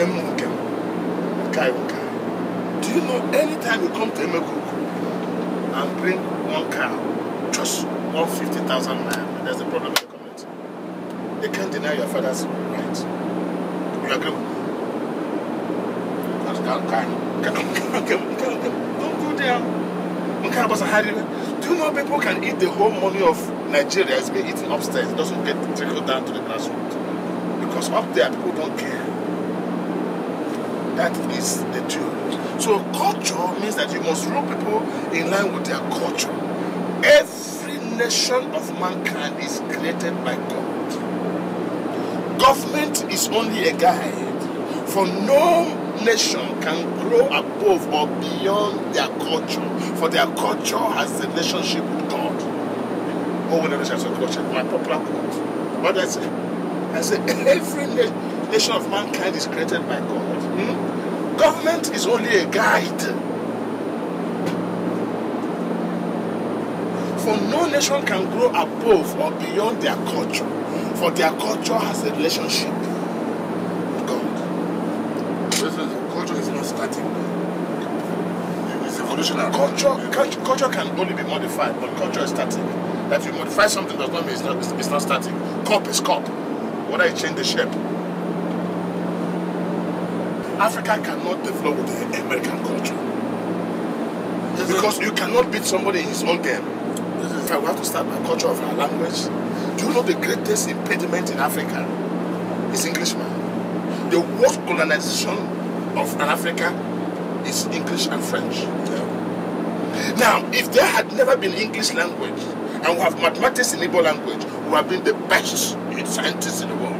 Do you know anytime you come to Emekuku and bring one cow, just 150,000 naira, there's a problem with the community. They can't deny your father's right. You agree with me? Don't go there. Do you know people can eat the whole money of Nigeria? It's been eaten upstairs. It doesn't get trickled down to the grassroots. Because up there, people don't care. That is the truth. So culture means that you must rule people in line with their culture. Every nation of mankind is created by God. Government is only a guide, for no nation can grow above or beyond their culture, for their culture has a relationship with God. Oh, when the nation has a culture, my popular quote. What did I say? I said every nation of mankind is created by God. Government is only a guide. For no nation can grow above or beyond their culture, for their culture has a relationship with God. Culture is not static. It's evolutionary. Culture can only be modified, but culture is static. That you modify something does not mean it's not static. Cup is cup. Whether you change the shape. Africa cannot develop with the American culture. Because you cannot beat somebody in his own game. We have to start by culture of our language. Do you know the greatest impediment in Africa is Englishman? The worst colonization of an Africa is English and French. Yeah. Now, if there had never been English language and we have mathematics in Igbo language, we have been the best scientists in the world.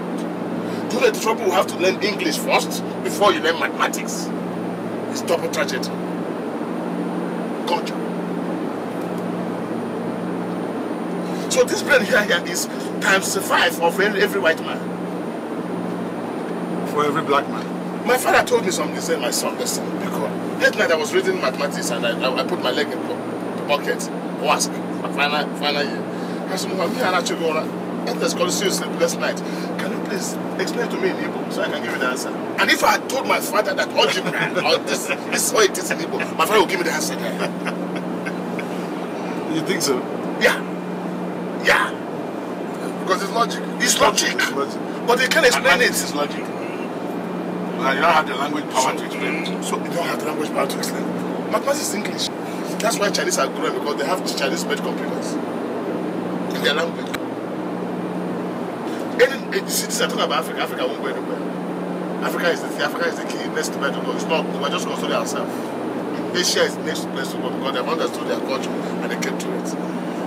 Do you know the trouble we have to learn English first before you learn mathematics? It's double tragedy. Culture. So this brain here is times 5 of every white man. For every black man. My father told me something. He said, my son, listen, because that night I was reading mathematics and I put my leg in the pocket. WASC, final year. I said, let's go to sleepless night. Can you please explain to me in Igbo so I can give you the answer? And if I had told my father that algebra or this is how it is in Igbo, my father would give me the answer. You think so? Yeah. Yeah. Because it's logic. It's logic. But they can't explain it. It's logic. Well, you don't have the language power to explain it. So you don't have the language power to explain it. Mathematics is English. That's why Chinese are growing, because they have Chinese-made computers in their language. Any cities are talking about Africa. Africa won't go anywhere. Africa is the key next place to go. It's not. We're just considering ourselves. Asia is the next place to go because they've understood their culture and they came to it.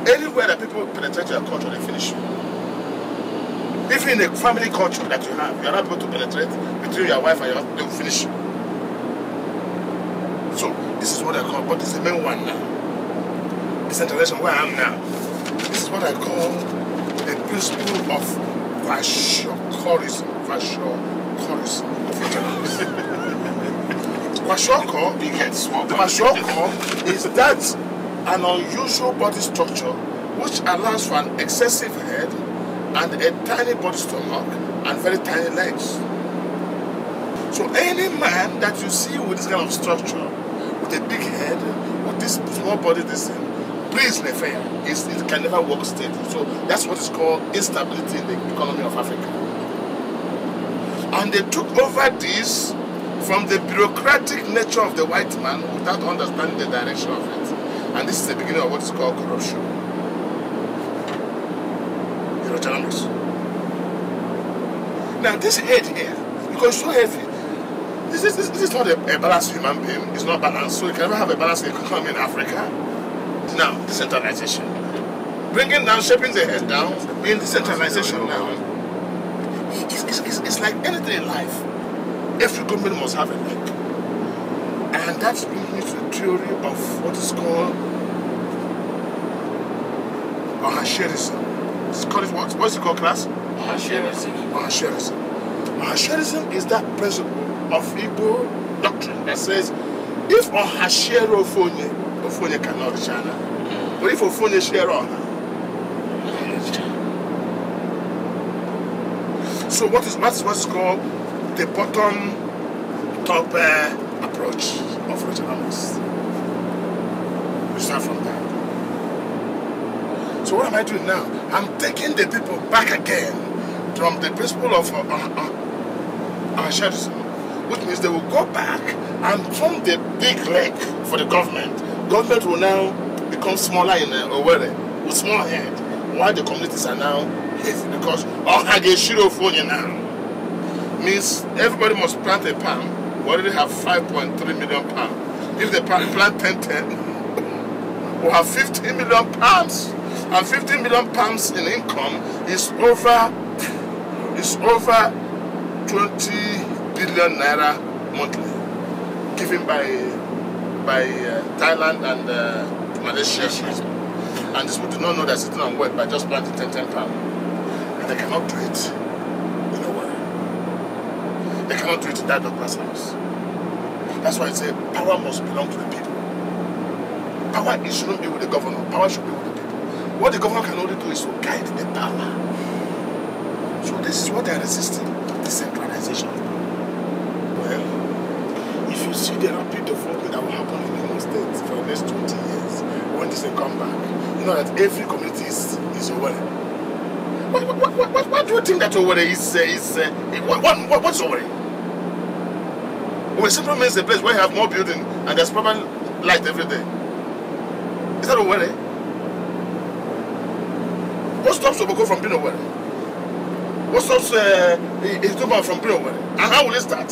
Anywhere that people penetrate their culture, they finish you. Even in a family culture that you have, you're not able to penetrate between your wife and your husband, they will finish you. So this is what I call, but it's the main one now. Decentralization, where I am now. This is what I call the principle of Kwashiorkorism. Kwashiorkor, is that an unusual body structure which allows for an excessive head and a tiny body stomach and very tiny legs. So any man that you see with this kind of structure, with a big head, with this small body, this thing, breathes in a fair. It can never work steady. So that's what is called instability in the economy of Africa. And they took over this from the bureaucratic nature of the white man without understanding the direction of it. And this is the beginning of what is called corruption. Neuroeconomics. Now this head here, because it's so heavy, this is not a balanced human being. It's not balanced. So you can never have a balanced economy in Africa. Now, decentralization. Bringing down, shaping the head down, being decentralization now. It's like anything in life. Every government must have a leg. And that brings me to the theory of what is called Ahasherism. It's called what? What's it called, class? Ahasherism is that principle of Igbo doctrine that says if Ahashero Ofonye cannot China, but if Ofonye share on her. So what's called the bottom top approach of regionalists. We start from that. So what am I doing now? I'm taking the people back again from the principle of sharism, which means they will go back and form the big leg for the government. Government will now become smaller in Owerri with small head, while the communities are now heavy because Ohageshiro now means everybody must plant a palm. We already have 5.3 million palms. If they plant 10, we'll have 15 million palms. And 15 million pounds in income is over 20 billion naira monthly, given by Thailand and Malaysia. And these people do not know they're sitting on work by just planting 10 pounds. And they cannot do it in a way. They cannot do it in that doctor's house. That's why I say power must belong to the people. Power, it shouldn't be with the governor. Power should be with the people. What the government can only do is to guide the power. So this is what they are resisting, decentralization of power. Well, if you see the rapid development that will happen in Imo State for the next 20 years, when this will come back, you know that every community is Owerri. What do you think that Owerri is? What's Owerri? Owerri simply means a place where you have more building and there's probably light every day. Is that Owerri? What stops Oboko from being Owerri? What stops Ethiopia from being Owerri? And how will it start?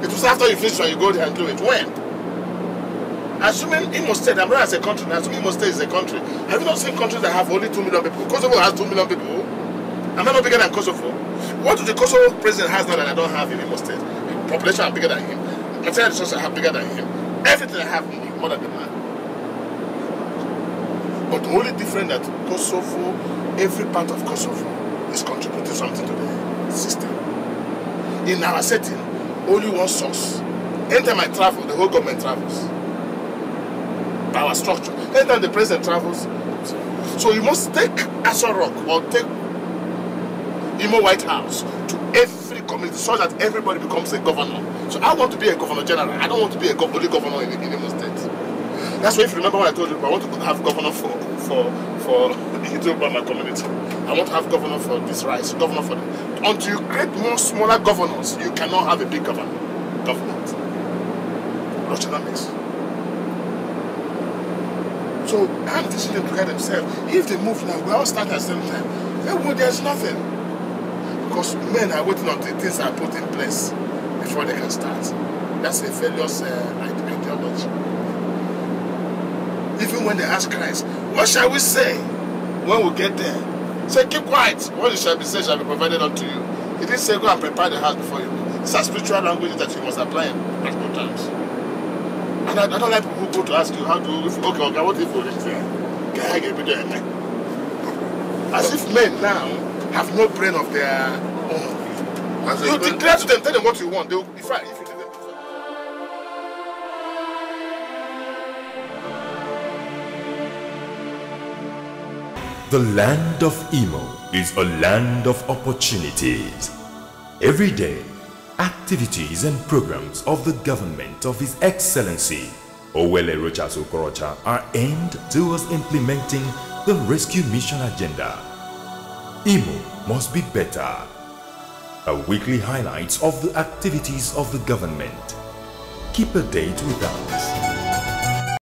It was after you finish and you go there and do it. When? Assuming Imo State, I'm not as a country, assuming Imo State is a country. Have you not seen countries that have only 2 million people? Kosovo has 2 million people. Am I not bigger than Kosovo? What do the Kosovo president has now that I don't have in Imo State? Population are bigger than him. Material resources I have bigger than him. Everything I have more than the man. But the only difference that Kosovo, every part of Kosovo is contributing something to the system. In our setting, only one source. Anytime I travel, the whole government travels. Power structure. Anytime the president travels, so you must take Aso Rock or take Imo White House to every community so that everybody becomes a governor. So I want to be a governor general. I don't want to be a only governor in Imo State. That's why if you remember what I told you, I want to have governor for my community. I want to have governor for this rice, governor for the, until you create more smaller governors, you cannot have a big government. Nationalists. So I'm teaching them to guide themselves. If they move now, we all start at the same time. Then there's nothing. Because men are waiting until things are put in place before they can start. That's a failure ideology. Even when they ask Christ, what shall we say when we get there? Say, keep quiet. What you shall be said shall be provided unto you. He didn't say, go and prepare the house before you go. These are spiritual languages that you must apply in practical times. And I don't like people who go to ask you how to, okay, what if you live there? As if men now have no brain of their own. You declare to them, tell them what you want. They will be fine if you tell them. The land of Imo is a land of opportunities. Every day, activities and programs of the government of His Excellency Owele Rochas Okorocha are aimed towards implementing the rescue mission agenda. Imo must be better. A weekly highlights of the activities of the government. Keep a date with us.